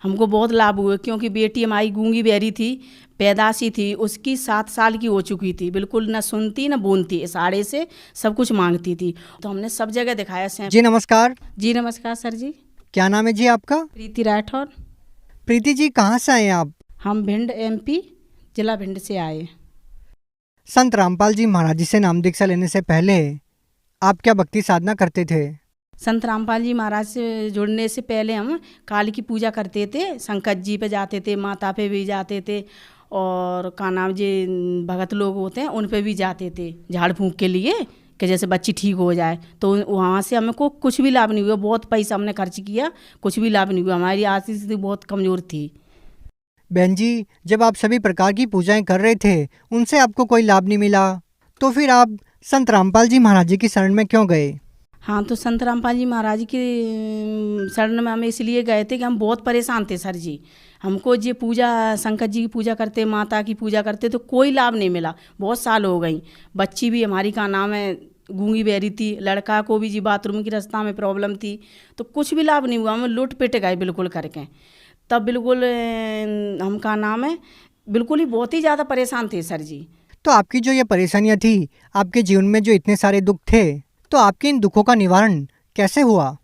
हमको बहुत लाभ हुए, क्योंकि बेटी हमारी गूंगी बहरी थी, पैदाशी थी, उसकी 7 साल की हो चुकी थी, बिल्कुल ना सुनती ना बोलती, इशारे से सब कुछ मांगती थी। तो हमने सब जगह दिखाया सैंप। जी नमस्कार। जी नमस्कार सर जी। क्या नाम है जी आपका? प्रीति राठौर। प्रीति जी, कहाँ से आए हैं आप? हम भिंड MP जिला भिंड से आए। संत रामपाल जी महाराज जी से नाम दीक्षा लेने से पहले आप क्या भक्ति साधना करते थे? संत रामपाल जी महाराज से जुड़ने से पहले हम काली की पूजा करते थे, संकट जी पे जाते थे, माता पे भी जाते थे, और का नाम जी भगत लोग होते हैं उन पे भी जाते थे झाड़ फूंक के लिए, कि जैसे बच्ची ठीक हो जाए। तो वहाँ से हमको कुछ भी लाभ नहीं हुआ, बहुत पैसा हमने खर्च किया, कुछ भी लाभ नहीं हुआ, हमारी आर्थिक स्थिति बहुत कमज़ोर थी। बहन जी, जब आप सभी प्रकार की पूजाएं कर रहे थे उनसे आपको कोई लाभ नहीं मिला, तो फिर आप संत रामपाल जी महाराज जी की शरण में क्यों गए? हाँ, तो संत रामपाल जी महाराज की शरण में हम इसलिए गए थे कि हम बहुत परेशान थे सर जी। हमको ये पूजा, शंकर जी की पूजा करते, माता की पूजा करते, तो कोई लाभ नहीं मिला, बहुत साल हो गई। बच्ची भी हमारी का नाम है गूंगी बहरी थी, लड़का को भी जी बाथरूम की रास्ता में प्रॉब्लम थी, तो कुछ भी लाभ नहीं हुआ, हम लुट पिट गए बिल्कुल करके। तब बिल्कुल हम का नाम है बिल्कुल ही बहुत ही ज़्यादा परेशान थे सर जी। तो आपकी जो ये परेशानियां थी, आपके जीवन में जो इतने सारे दुख थे, तो आपके इन दुखों का निवारण कैसे हुआ?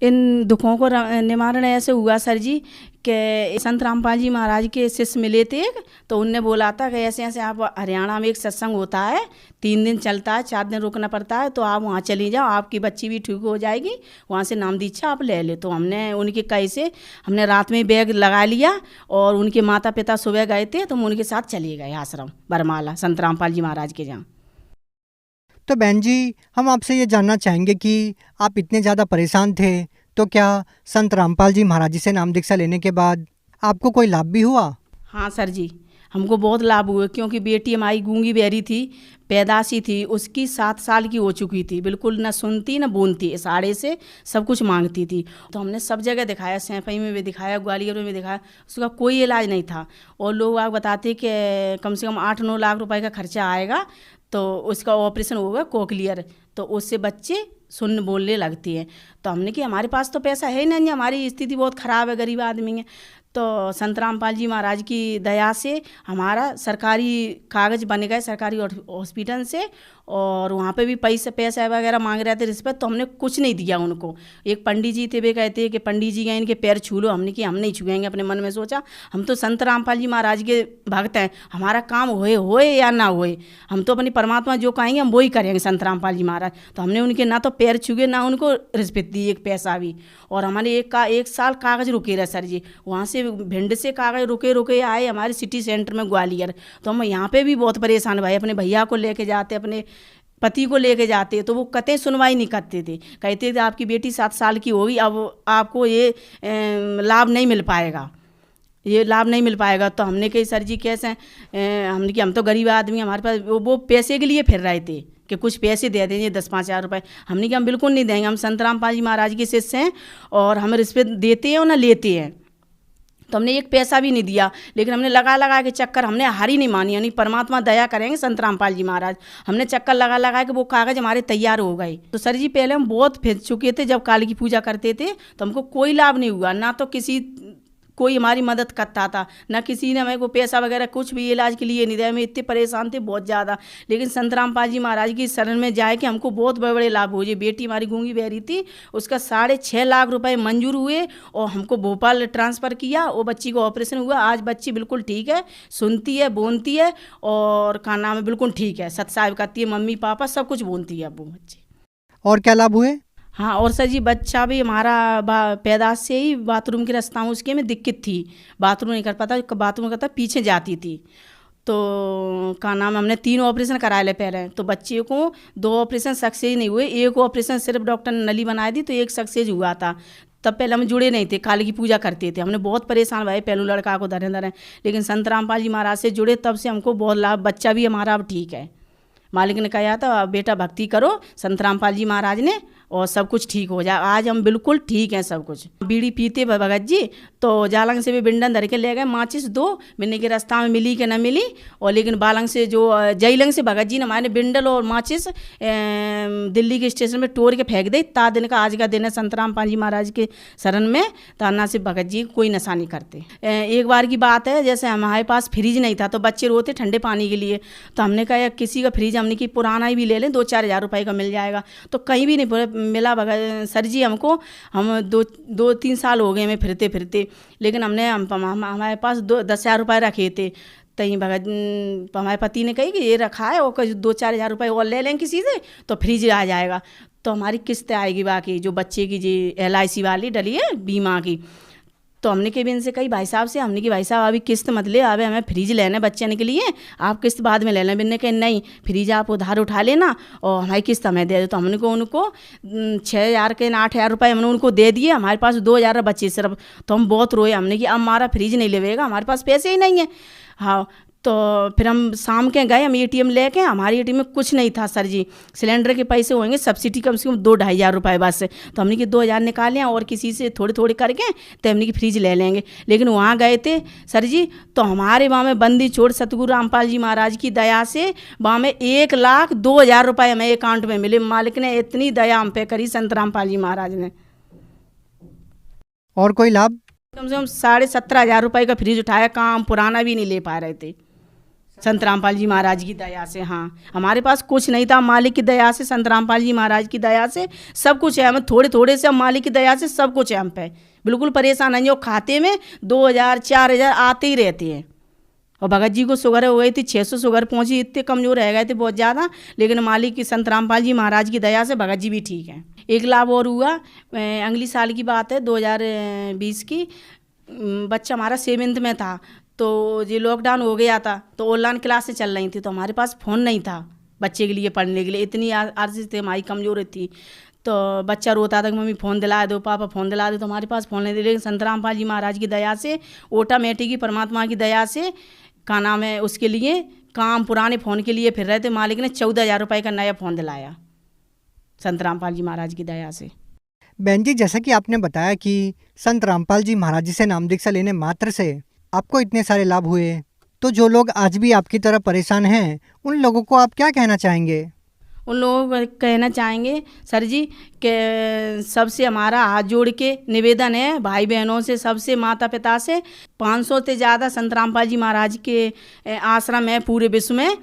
इन दुखों को निवारण ऐसे हुआ सर जी कि संत रामपाल जी महाराज के शिष्य मिले थे, तो उनने बोला था कि ऐसे ऐसे आप हरियाणा में एक सत्संग होता है, 3 दिन चलता है, 4 दिन रुकना पड़ता है, तो आप वहाँ चली जाओ, आपकी बच्ची भी ठीक हो जाएगी, वहाँ से नाम दीक्षा आप ले ले। तो हमने उनके कहे से हमने रात में बैग लगा लिया, और उनके माता पिता सुबह गए थे, तो हम उनके साथ चले गए आश्रम बरमाला संत रामपाल जी महाराज के जहाँ। तो बहन जी, हम आपसे ये जानना चाहेंगे कि आप इतने ज़्यादा परेशान थे, तो क्या संत रामपाल जी महाराज जी से नाम दीक्षा लेने के बाद आपको कोई लाभ भी हुआ? हाँ सर जी, हमको बहुत लाभ हुए, क्योंकि बेटी हमारी गूंगी बहरी थी, पैदाशी थी, उसकी 7 साल की हो चुकी थी, बिल्कुल ना सुनती ना बोलती, इशारे से सब कुछ मांगती थी। तो हमने सब जगह दिखाया, सैंपई में भी दिखाया, ग्वालियर में भी दिखाया, उसका कोई इलाज नहीं था। और लोग आप बताते कि कम से कम 8-9 लाख रुपए का खर्चा आएगा, तो उसका ऑपरेशन होगा कोकलियर, तो उससे बच्चे सुन बोलने लगती हैं। तो हमने कि हमारे पास तो पैसा है नहीं, हमारी स्थिति बहुत ख़राब है, गरीब आदमी है। तो संत रामपाल जी महाराज की दया से हमारा सरकारी कागज़ बन गए सरकारी हॉस्पिटल से, और वहाँ पे भी पैसा वगैरह मांग रहे थे रिश्वत, तो हमने कुछ नहीं दिया उनको। एक पंडित जी थे, वे कहते हैं कि पंडित जी गए इनके पैर छू लो, हमने कि हम नहीं छुएंगे। अपने मन में सोचा हम तो संत रामपाल जी महाराज के भक्त हैं, हमारा काम होए या ना होए, हम तो अपनी परमात्मा जो कहेंगे हम वही करेंगे संत रामपाल जी महाराज। तो हमने उनके ना तो पैर छुए ना उनको रिश्वत दी, एक पैसा भी। और हमारे 1 साल कागज़ रुके रहे सर जी, वहाँ से भिंड से कागज़ रुके आए हमारे सिटी सेंटर में ग्वालियर। तो हम यहाँ पे भी बहुत परेशान भाई, अपने भैया को लेके जाते, अपने पति को लेके जाते, तो वो कतई सुनवाई नहीं करते थे, कहते थे आपकी बेटी 7 साल की होगी, अब आपको ये लाभ नहीं मिल पाएगा, ये लाभ नहीं मिल पाएगा। तो हमने कही सर जी कैसे, हमने कि हम तो गरीब आदमी, हमारे पास वो पैसे के लिए फिर रहे थे कि कुछ पैसे दे देंगे 10-5 हज़ार रुपये। हमने कि हम बिल्कुल नहीं देंगे, हम संत रामपाल जी महाराज के शिष्य हैं, और हम रिश्वत देते हैं और ना लेते हैं। तो हमने एक पैसा भी नहीं दिया, लेकिन हमने लगा के चक्कर, हमने हारी नहीं मानी, यानी परमात्मा दया करेंगे संत रामपाल जी महाराज। हमने चक्कर लगा के वो कागज़ हमारे तैयार हो गए। तो सर जी पहले हम बहुत फिर चुके थे, जब काली की पूजा करते थे तो हमको कोई लाभ नहीं हुआ, ना तो कोई हमारी मदद करता था, ना किसी ने हमें को पैसा वगैरह कुछ भी इलाज के लिए नहीं दिया। हमें इतने परेशान थे बहुत ज़्यादा, लेकिन संत रामपाल जी महाराज की शरण में जाए कि हमको बहुत बड़े बड़े लाभ हुए। बेटी हमारी गूंगी बहरी थी, उसका 6.5 लाख रुपए मंजूर हुए, और हमको भोपाल ट्रांसफ़र किया, वो बच्ची को ऑपरेशन हुआ। आज बच्ची बिल्कुल ठीक है, सुनती है, बोलती है, और का नाम है बिल्कुल ठीक है, सत्साहिब करती है, मम्मी पापा सब कुछ बोलती है अब वो बच्ची। और क्या लाभ हुए? हाँ, और सर जी बच्चा भी हमारा पैदाश से ही बाथरूम की रास्ता में उसके में दिक्कत थी, बाथरूम नहीं कर पाता, बाथरूम करता पीछे जाती थी। तो का नाम हमने 3 ऑपरेशन कराए ले पहले, तो बच्चे को 2 ऑपरेशन सक्सेस नहीं हुए, एक ऑपरेशन सिर्फ डॉक्टर ने नली बनाई दी, तो एक सक्सेस हुआ था। तब पहले हम जुड़े नहीं थे, काली की पूजा करते थे, हमने बहुत परेशान भाई, पहलू लड़का को धरे, लेकिन संत रामपाल जी महाराज से जुड़े, तब से हमको बहुत लाभ, बच्चा भी हमारा अब ठीक है, मालिक ने कहा था बेटा भक्ति करो संत रामपाल जी महाराज ने और सब कुछ ठीक हो जाए। आज हम बिल्कुल ठीक हैं सब कुछ। बीड़ी पीते भगत जी तो जालंग से भी बिंडन धर के ले गए माचिस 2 मिलने के रास्ता में मिली कि न मिली। और लेकिन बालंग से जो जयलंग से भगत जी ने हमारे बिंडल और माचिस दिल्ली के स्टेशन में तोड़ के फेंक दे। ता दिन का आज का दिन है संत रामपाल जी महाराज के शरण में। ताना से भगत जी कोई नशा नहीं करते। एक बार की बात है, जैसे हमारे पास फ्रिज नहीं था तो बच्चे रोते ठंडे पानी के लिए, तो हमने कहा किसी का फ्रिज हमने की पुराना ही भी ले लें 2-4 हज़ार रुपये का मिल जाएगा। तो कहीं भी नहीं मिला भगत सर जी हमको। हम 2-3 साल हो गए हमें फिरते फिरते, लेकिन हमारे पास 10,000 रुपये रखे थे। तहीं भगत हमारे पति ने कही कि ये रखा है और 2-4 हज़ार रुपये और ले लें किसी से तो फ्रिज आ जाएगा। तो हमारी किस्त आएगी बाकी जो बच्चे की जी LIC वाली डली है बीमा की। तो हमने के भी इनसे कही भाई साहब से, हमने कि भाई साहब अभी किस्त मत ले, अभी हमें फ्रिज लेना बच्चे के लिए, आप किस्त बाद में ले लें। बिन्ने कहे नहीं फ्रिज आप उधार उठा लेना और हमारी किस्त हमें दे दो। तो हमने को उनको 6,000 के 8,000 रुपये हमने उनको दे दिए। हमारे पास 2,000 बचे सिर्फ। तो हम बहुत रोए, हमने कि अब हमारा फ्रिज नहीं लेवेगा, हमारे पास पैसे ही नहीं है। हाँ, तो फिर हम शाम के गए, हम ATM लेके, हमारी ATM में कुछ नहीं था सर जी। सिलेंडर के पैसे होंगे सब्सिडी कम से कम 2-2.5 हज़ार रुपये बस। तो हमने कि 2,000 निकाले और किसी से थोड़े थोड़े करके तो हमने कि फ्रिज ले लेंगे। लेकिन वहाँ गए थे सर जी तो हमारे वहाँ में बंदी छोड़ सतगुरु रामपाल जी महाराज की दया से वहाँ में 1,02,000 रुपये हमें अकाउंट में मिले। मालिक ने इतनी दया हम पे करी संत रामपाल जी महाराज ने। और कोई लाभ? कम से कम 17,500 रुपये का फ्रिज उठाया, काम पुराना भी नहीं ले पा रहे थे संत रामपाल जी महाराज की दया से। हाँ, हमारे पास कुछ नहीं था, मालिक की दया से, संत रामपाल जी महाराज की दया से सब कुछ है। हमें थोड़े थोड़े से मालिक की दया से सब कुछ है हम पे, बिल्कुल परेशान नहीं हो। खाते में 2,000-4,000 आते ही रहते हैं। और भगत जी को शुगर हो गई थी, 600 शुगर पहुंची, इतने कमज़ोर रह गए थे बहुत ज़्यादा। लेकिन मालिक की संत रामपाल जी महाराज की दया से भगत जी भी ठीक हैं। एक लाभ और हुआ, अगली साल की बात है 2020 की। बच्चा हमारा 7th में था तो ये लॉकडाउन हो गया था तो ऑनलाइन क्लासें चल रही थी। तो हमारे पास फ़ोन नहीं था बच्चे के लिए पढ़ने के लिए, इतनी आर्थिक थी हमारी कमज़ोर थी। तो बच्चा रोता था कि मम्मी फ़ोन दिला दो, पापा फ़ोन दिला दो। तो हमारे पास फ़ोन नहीं थे। लेकिन संत रामपाल जी महाराज की दया से, ऑटोमेटिक की परमात्मा की दया से का नाम है उसके लिए काम पुराने फ़ोन के लिए फिर रहे थे। मालिक ने 14,000 रुपये का नया फ़ोन दिलाया संत रामपाल जी महाराज की दया से। बहन जी, जैसा कि आपने बताया कि संत रामपाल जी महाराज जी से नाम दीक्षा लेने मात्र से आपको इतने सारे लाभ हुए, तो जो लोग आज भी आपकी तरह परेशान हैं उन लोगों को आप क्या कहना चाहेंगे? उन लोगों को कहना चाहेंगे सर जी कि सबसे हमारा हाथ जोड़ के निवेदन है, भाई बहनों से, सबसे, माता पिता से, 500 से ज़्यादा संत रामपाल जी महाराज के आश्रम है पूरे विश्व में।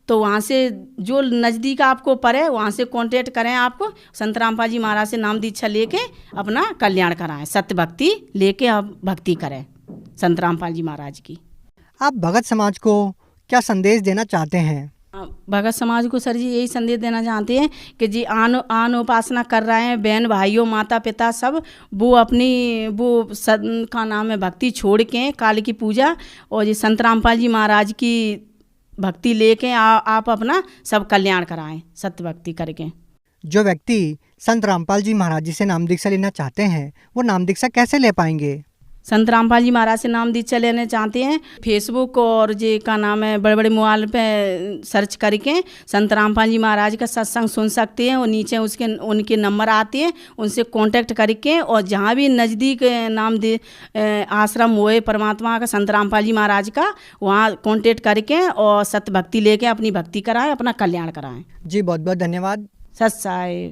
तो वहाँ से जो नज़दीक आपको पड़े वहाँ से कांटेक्ट करें। आपको संत रामपाल जी महाराज से नाम दीक्षा लेके अपना कल्याण कराएं, सत्य भक्ति लेके आप भक्ति करें संत रामपाल जी महाराज की। आप भगत समाज को क्या संदेश देना चाहते हैं? भगत समाज को सर जी यही संदेश देना चाहते हैं कि जी आन उपासना कर रहे हैं बहन भाइयों माता पिता सब, वो अपनी का नाम है भक्ति छोड़ के काल की पूजा और जी संत रामपाल जी महाराज की भक्ति लेके आप अपना सब कल्याण कराएं सत्य भक्ति करके। जो व्यक्ति संत रामपाल जी महाराज जी से नाम दीक्षा लेना चाहते हैं वो नाम दीक्षा कैसे ले पाएंगे? संत रामपाल जी महाराज से नाम दीक्षा लेना चाहते हैं फेसबुक और जी का नाम है बड़े बड़े मोबाइल पे सर्च करके संत रामपाल जी महाराज का सत्संग सुन सकते हैं। और नीचे उनके नंबर आते हैं, उनसे कांटेक्ट करके और जहाँ भी नज़दीक नाम दे आश्रम हुए परमात्मा का संत रामपाल जी महाराज का, वहाँ कांटेक्ट करके और सत्य भक्ति लेके अपनी भक्ति कराएं, अपना कल्याण कराएं। जी बहुत बहुत धन्यवाद। सत साई।